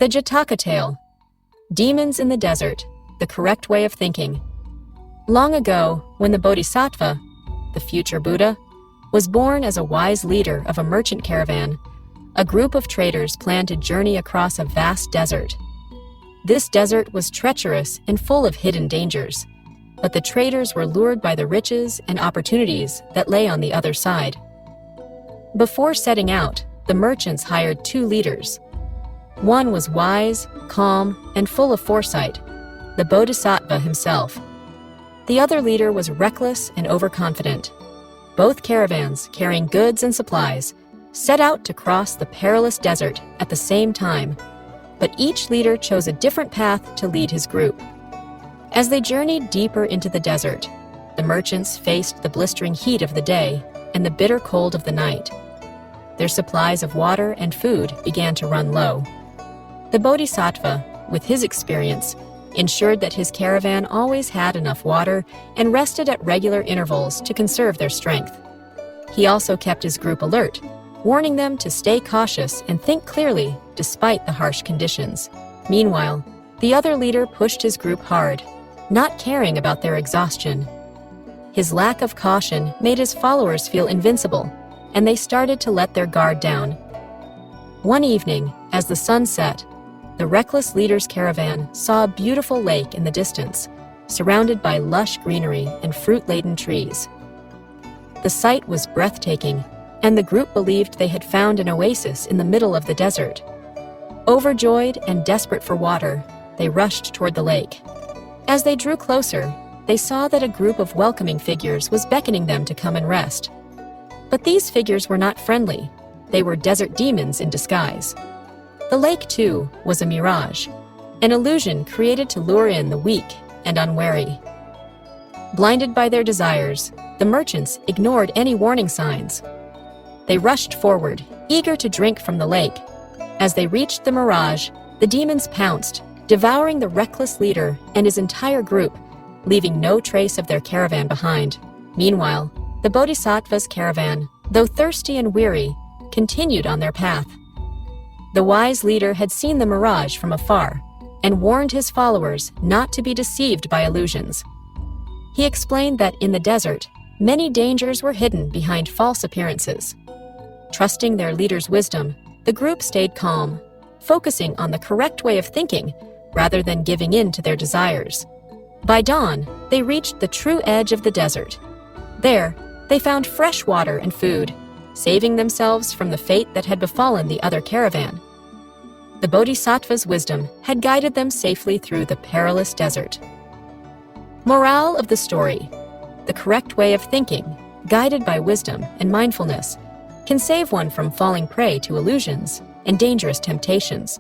The Jataka Tale. Demons in the Desert, the Correct Way of Thinking. Long ago, when the bodhisattva, the future Buddha, was born as a wise leader of a merchant caravan, a group of traders planned to journey across a vast desert. This desert was treacherous and full of hidden dangers, but the traders were lured by the riches and opportunities that lay on the other side. Before setting out, the merchants hired two leaders. One was wise, calm, and full of foresight, the bodhisattva himself. The other leader was reckless and overconfident. Both caravans, carrying goods and supplies, set out to cross the perilous desert at the same time, but each leader chose a different path to lead his group. As they journeyed deeper into the desert, the merchants faced the blistering heat of the day and the bitter cold of the night. Their supplies of water and food began to run low. The bodhisattva, with his experience, ensured that his caravan always had enough water and rested at regular intervals to conserve their strength. He also kept his group alert, warning them to stay cautious and think clearly despite the harsh conditions. Meanwhile, the other leader pushed his group hard, not caring about their exhaustion. His lack of caution made his followers feel invincible, and they started to let their guard down. One evening, as the sun set, the reckless leader's caravan saw a beautiful lake in the distance, surrounded by lush greenery and fruit-laden trees. The sight was breathtaking, and the group believed they had found an oasis in the middle of the desert. Overjoyed and desperate for water, they rushed toward the lake. As they drew closer, they saw that a group of welcoming figures was beckoning them to come and rest. But these figures were not friendly. They were desert demons in disguise. The lake, too, was a mirage, an illusion created to lure in the weak and unwary. Blinded by their desires, the merchants ignored any warning signs. They rushed forward, eager to drink from the lake. As they reached the mirage, the demons pounced, devouring the reckless leader and his entire group, leaving no trace of their caravan behind. Meanwhile, the bodhisattva's caravan, though thirsty and weary, continued on their path. The wise leader had seen the mirage from afar and warned his followers not to be deceived by illusions. He explained that in the desert, many dangers were hidden behind false appearances. Trusting their leader's wisdom, the group stayed calm, focusing on the correct way of thinking rather than giving in to their desires. By dawn, they reached the true edge of the desert. There, they found fresh water and food, saving themselves from the fate that had befallen the other caravan. The bodhisattva's wisdom had guided them safely through the perilous desert. Morale of the story: the correct way of thinking, guided by wisdom and mindfulness, can save one from falling prey to illusions and dangerous temptations.